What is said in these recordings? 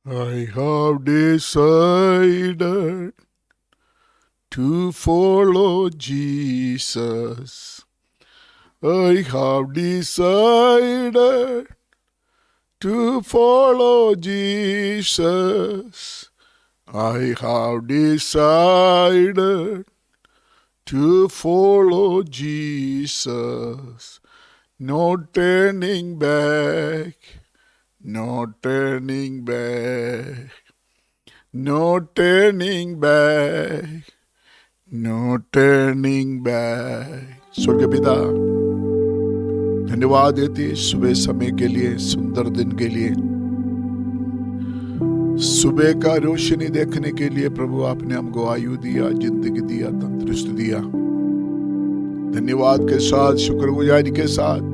I have decided to follow Jesus. I have decided to follow Jesus. I have decided to follow Jesus. No turning back. No turning back. No turning back. No turning back. स्वर्गीय पिता, धन्यवाद देते सुबह समय के लिए, सुंदर दिन के लिए, सुबह का रोशनी देखने के लिए। प्रभु, आपने हमको आयु दिया, जिंदगी दिया, तंदुरुस्त दिया। धन्यवाद के साथ, शुक्रगुजारी के साथ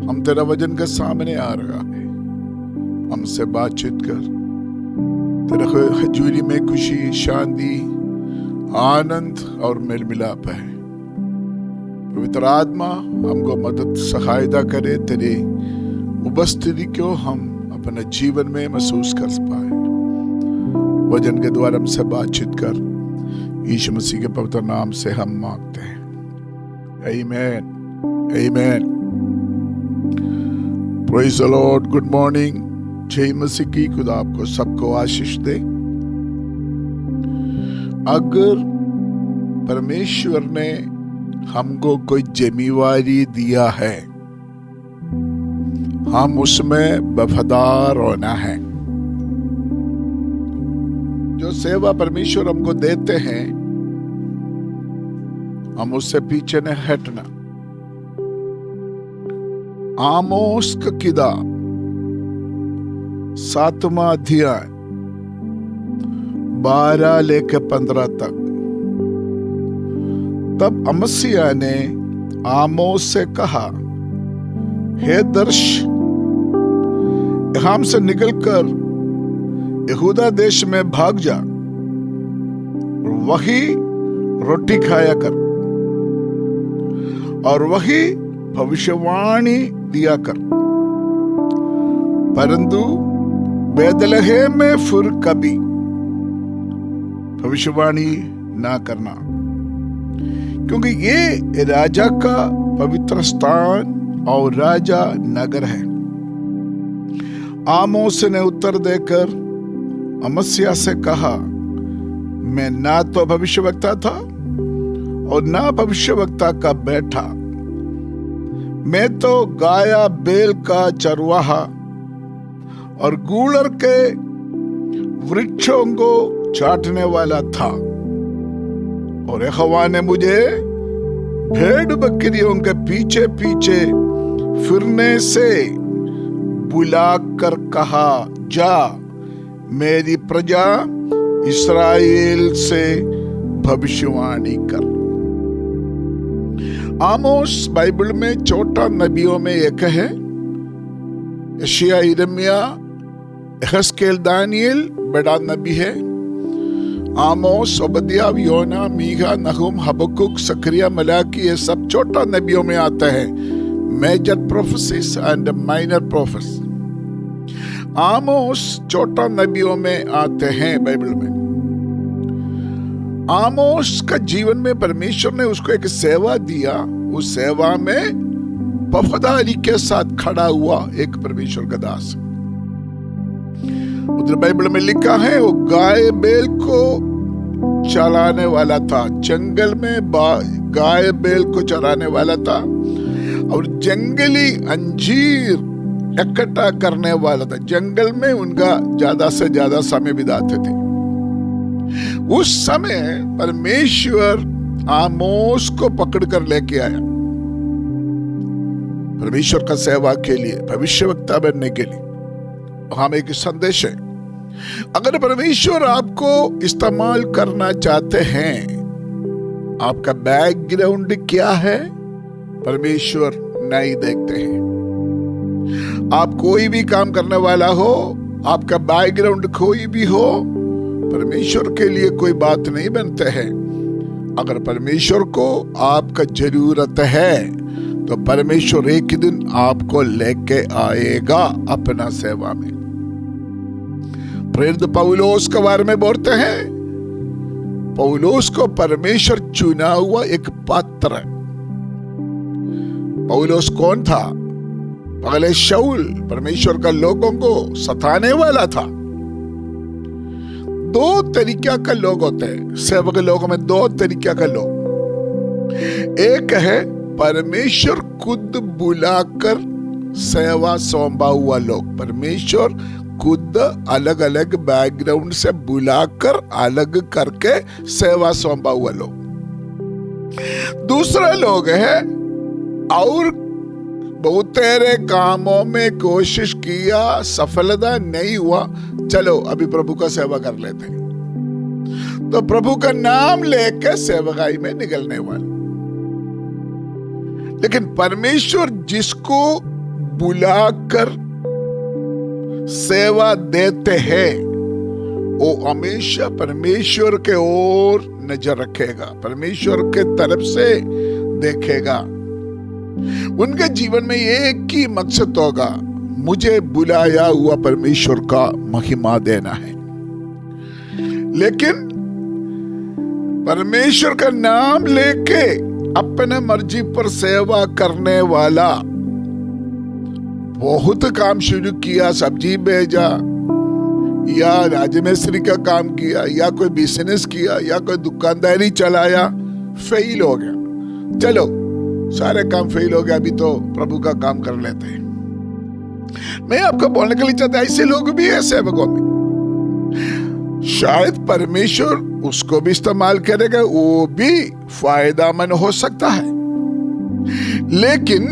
हम तेरा वचन के सामने आ रहा है। हमसे बातचीत कर। तेरा हजूरी में खुशी, शांति, आनंद और मेल मिलाप है। पवित्र आत्मा हमको मदद सहायता करे। तेरी उपस्थिति को हम अपने जीवन में महसूस कर पाए। वचन के द्वारा हमसे बातचीत कर। यीशु मसीह के पवित्र नाम से हम मांगते हैं। आमीन, आमीन। Praise the Lord. Good morning. जय मसीह की। खुदा आपको सबको आशीष दे। अगर परमेश्वर ने हमको कोई जिम्मेवारी दिया है, हम उसमें वफादार होना है। जो सेवा परमेश्वर हमको देते हैं, हम उससे पीछे न हटना। आमोस का किताब 7वां अध्याय 12 लेकर 15 तक। तब अमस्याह ने आमोस से कहा, हे दर्श, यहाँ से निकलकर यहूदा देश में भाग जा, वही रोटी खाया कर और वही भविष्यवाणी दिया कर, परंतु बैतलहम में फिर कभी भविष्यवाणी ना करना, क्योंकि ये राजा का पवित्र स्थान और राजा नगर है। आमोस ने उत्तर देकर अमस्याह से कहा, मैं ना तो भविष्यवक्ता था और ना भविष्यवक्ता का बेटा। मैं तो गाया बेल का चरवाहा और गूलर के वृक्षों को चाटने वाला था, और यहोवा ने मुझे भेड़ बकरियों के पीछे पीछे फिरने से बुलाकर कहा, जा मेरी प्रजा इस्राएल से भविष्यवाणी कर। आमोस बाइबल में छोटा नबियों में एक है। यशायाह, यिर्मयाह, यहेजकेल, दानियल बड़ा नबी है। आमोस, ओबद्याह, योना, मीका, नहूम, हबक्कुक, सकरिया, मलाकी, ये सब छोटा नबियों में आता है। Major prophecies and minor prophets. Amos छोटा नबियों में आते हैं बाइबल में। आमोस का जीवन में परमेश्वर ने उसको एक सेवा दिया। उस सेवा में वफादारी के साथ खड़ा हुआ एक परमेश्वर का दास। उधर बाइबल में लिखा है, वो गाय बैल को चराने वाला था। जंगल में गाय बैल को चराने वाला था और जंगली अंजीर इकट्ठा करने वाला था। जंगल में उनका ज्यादा से ज्यादा समय बिताते थे। उस समय परमेश्वर आमोस को पकड़कर लेके आया परमेश्वर का सेवा के लिए, भविष्यवक्ता बनने के लिए। हम एक संदेश है, अगर परमेश्वर आपको इस्तेमाल करना चाहते हैं, आपका बैकग्राउंड क्या है परमेश्वर नहीं देखते हैं। आप कोई भी काम करने वाला हो, आपका बैकग्राउंड कोई भी हो, परमेश्वर के लिए कोई बात नहीं बनते हैं। अगर परमेश्वर को आपका जरूरत है तो परमेश्वर एक दिन आपको लेके आएगा अपना सेवा में। प्रेरित पौलुस के बारे में बोलते हैं, पौलुस को परमेश्वर चुना हुआ एक पात्र है। पौलुस कौन था? पहले शाऊल परमेश्वर का लोगों को सताने वाला था। दो तरीका का लोग होते हैं सेवक लोगों में, दो तरीका का लोग। एक है परमेश्वर खुद बुलाकर सेवा सौंपा हुआ लोग, परमेश्वर खुद अलग अलग बैकग्राउंड से बुलाकर अलग करके सेवा सौंपा हुआ लोग। दूसरा लोग है और बहुत तेरे कामों में कोशिश किया, सफलता नहीं हुआ, चलो अभी प्रभु का सेवा कर लेते हैं, तो प्रभु का नाम लेकर सेवकाई में निकलने वाले। लेकिन परमेश्वर जिसको बुलाकर सेवा देते हैं वो हमेशा परमेश्वर के ओर नजर रखेगा, परमेश्वर के तरफ से देखेगा। उनके जीवन में एक ही मकसद होगा, मुझे बुलाया हुआ परमेश्वर का महिमा देना है। लेकिन परमेश्वर का नाम लेके अपने मर्जी पर सेवा करने वाला बहुत काम शुरू किया, सब्जी भेजा या राजमिस्त्री का काम किया या कोई बिजनेस किया या कोई दुकानदारी चलाया, फेल हो गया, चलो सारे काम फेल हो गया, अभी तो प्रभु का काम कर लेते हैं। मैं आपको बोलने के लिए चाहता, ऐसे लोग भी है सेवकों में। शायद परमेश्वर उसको भी इस्तेमाल करेगा, वो भी फायदामंद हो सकता है, लेकिन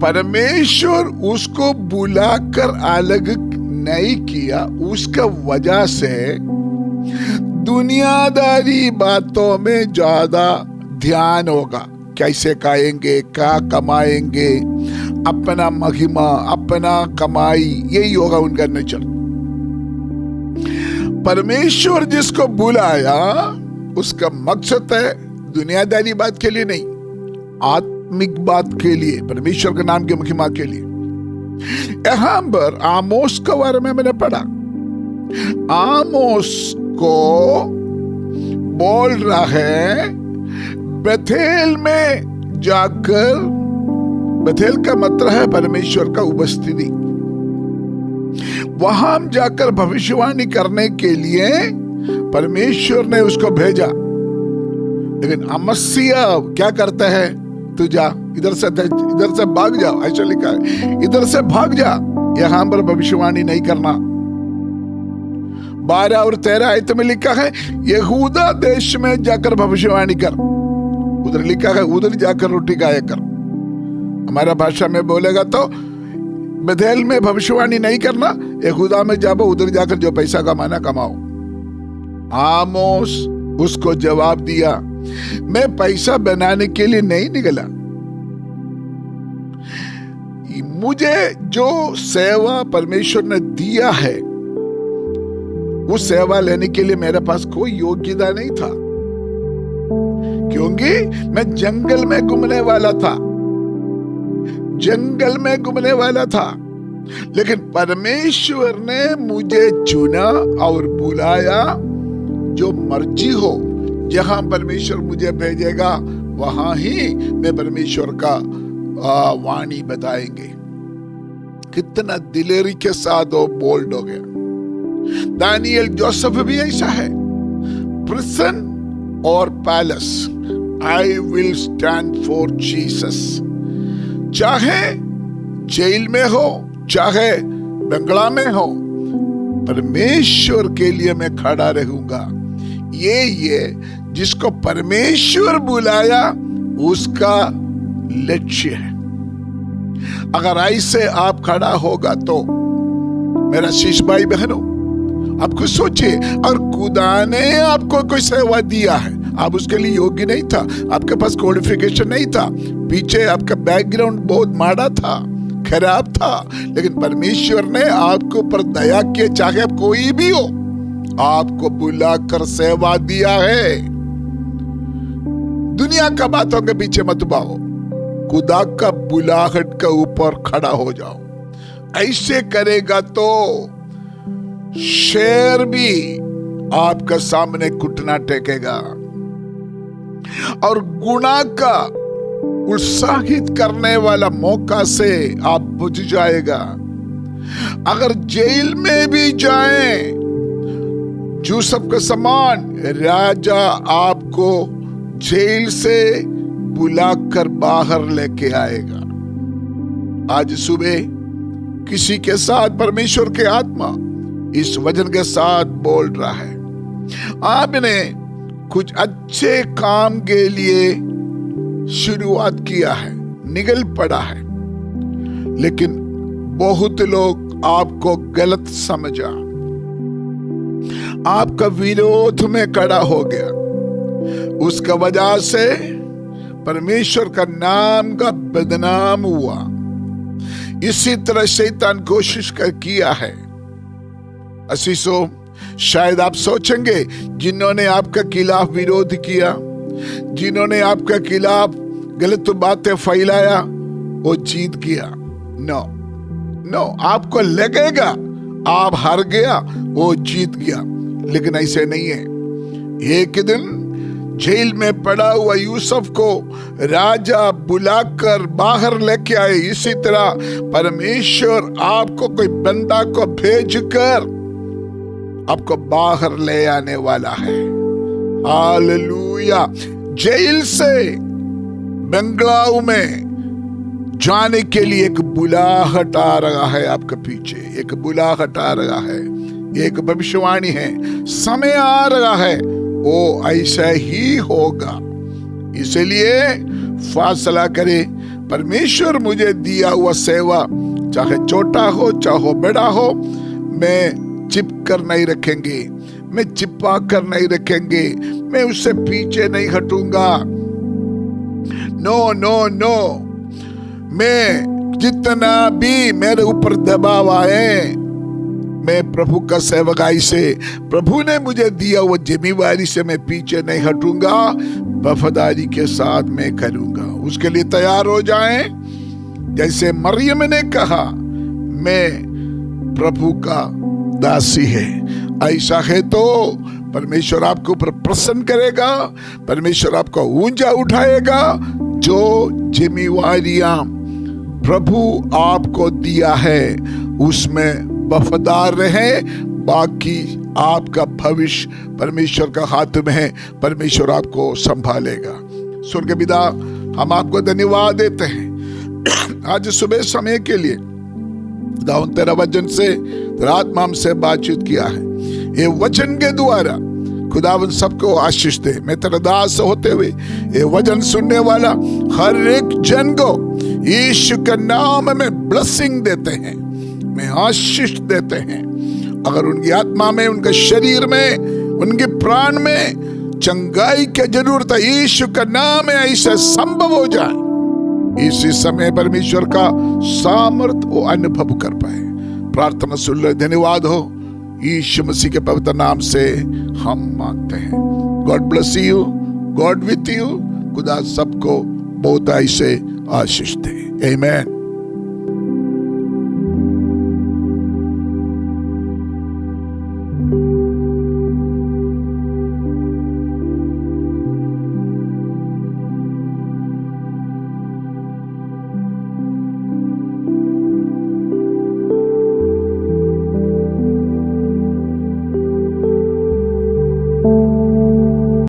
परमेश्वर उसको बुलाकर अलग नहीं किया, उसका वजह से दुनियादारी बातों में ज्यादा ध्यान होगा। कैसे खाएंगे, क्या कमाएंगे, अपना महिमा, अपना कमाई, यही होगा उनका नेचर। परमेश्वर जिसको बुलाया उसका मकसद है दुनियादारी बात के लिए नहीं, आत्मिक बात के लिए, परमेश्वर के नाम की महिमा के लिए। यहां पर आमोस के बारे में मैंने पढ़ा, आमोस को बोल रहा है बेथेल में जाकर, बेथेल का मतलब है परमेश्वर का उपस्थिति, वहां जाकर भविष्यवाणी करने के लिए परमेश्वर ने उसको भेजा। लेकिन अमस्या क्या करता है, तू जा, इधर से भाग जाओ, ऐसा लिखा है, इधर से भाग जा, यहां पर भविष्यवाणी नहीं करना। 12 और 13 आयत में लिखा है यहूदा देश में जाकर भविष्यवाणी कर, उधर लिखा है उधर जाकर रोटी खाया कर। हमारा भाषा में बोलेगा तो बेथेल में भविष्यवाणी नहीं करना, यहूदा में जाओ, उधर जाकर जो पैसा कमाना कमाओ। आमोस उसको जवाब दिया, मैं पैसा बनाने के लिए नहीं निकला, मुझे जो सेवा परमेश्वर ने दिया है उस सेवा लेने के लिए मेरे पास कोई योग्यता नहीं था, क्योंकि मैं जंगल में घूमने वाला था, जंगल में घूमने वाला था। लेकिन परमेश्वर ने मुझे चुना और बुलाया, जो मर्जी हो, जहां परमेश्वर मुझे भेजेगा वहां ही मैं परमेश्वर का वाणी बताएंगे। कितना दिलेरी के साथ वो बोल्ड हो गया। दानियल, जोसेफ भी ऐसा है, प्रिजन और palace, I will stand for Jesus. चाहे जेल में हो, चाहे बंगला में हो, परमेश्वर के लिए मैं खड़ा रहूंगा। ये जिसको परमेश्वर बुलाया उसका लक्ष्य है। अगर ऐसे आप खड़ा होगा तो मेरा शीश भाई बहनों, आपको सोचिए, और खुदा ने आपको कोई सेवा दिया है, आप उसके लिए योग्य नहीं था, आपके पास क्वालिफिकेशन नहीं था, पीछे आपका बैकग्राउंड बहुत माड़ा था, खराब था, लेकिन परमेश्वर ने आपके ऊपर दया किया, चाहे आप कोई भी हो, आपको बुलाकर सेवा दिया है। दुनिया का बातों के पीछे मत भागो, खुदा का बुलाहट के ऊपर खड़ा हो जाओ। ऐसे करेगा तो शेर भी आपका सामने घुटना टेकेगा और गुनाह का उत्साहित करने वाला मौका से आप बुझ जाएगा। अगर जेल में भी जाएं, यूसुफ के समान राजा आपको जेल से बुलाकर बाहर लेके आएगा। आज सुबह किसी के साथ परमेश्वर के आत्मा इस वचन के साथ बोल रहा है, आपने कुछ अच्छे काम के लिए शुरुआत किया है, निकल पड़ा है, लेकिन बहुत लोग आपको गलत समझा, आपका विरोध में खड़ा हो गया। उसका वजह से परमेश्वर का नाम का बदनाम हुआ। इसी तरह शैतान कोशिश किया है। असीसो, शायद आप सोचेंगे जिन्होंने आपके खिलाफ विरोध किया, जिन्होंने आपके खिलाफ गलत बातें फैलाया, वो जीत गया। नो, आपको लगेगा आप हार गया, वो जीत गया, लेकिन ऐसे नहीं है। एक दिन जेल में पड़ा हुआ यूसुफ को राजा बुलाकर बाहर लेके आए। इसी तरह परमेश्वर आपको कोई बंदा को भेजकर आपको बाहर ले आने वाला है। हालेलुया। जेल से बंगलाऊ में जाने के लिए एक बुलाहट आ रहा है आपके पीछे, एक बुलाहट आ रहा है, एक भविष्यवाणी है, समय आ रहा है, वो ऐसा ही होगा। इसलिए फासला करे, परमेश्वर मुझे दिया हुआ सेवा चाहे छोटा हो चाहे बड़ा हो, मैं चिप कर नहीं रखेंगे, मैं चिपा कर नहीं रखेंगे, मैं उससे पीछे नहीं हटूंगा। नो, मैं जितना भी मेरे ऊपर दबाव आए, मैं प्रभु का सेवकाई से, प्रभु ने मुझे दिया वो जिम्मेवारी से मैं पीछे नहीं हटूंगा, वफादारी के साथ मैं करूंगा। उसके लिए तैयार हो जाएं। जैसे मरियम ने कहा, मैं प्रभु का दासी है, ऐसा है तो परमेश्वर आपके ऊपर प्रसन्न करेगा, परमेश्वर आपको ऊंचा उठाएगा। जो जिम्मेवारियां प्रभु आपको दिया है उसमें वफादार रहे, बाकी आपका भविष्य परमेश्वर का हाथ में है, परमेश्वर आपको संभालेगा। स्वर्गीय पिता, हम आपको धन्यवाद देते हैं आज सुबह समय के लिए। खुदावंद तेरा वचन से तेरा आत्मा हमसे बातचीत किया है, ये वचन के द्वारा खुदावंद सबको आशीष दे। मैं तेरा दास होते हुए ये वचन सुनने वाला हर एक जन को यीशु के नाम में ब्लेसिंग देते हैं, में आशीष देते हैं। अगर उनकी आत्मा में, उनके शरीर में, उनके प्राण में चंगाई की जरूरत है, यीशु का नाम में ऐसा संभव हो जाए। इसी समय परमेश्वर का सामर्थ वो अनुभव कर पाए। प्रार्थना सुन ले, धन्यवाद हो यीशु मसीह के पवित्र नाम से हम मांगते हैं। God bless you, God with you. खुदा सबको बहुत ऐसे आशीष दे। आमीन।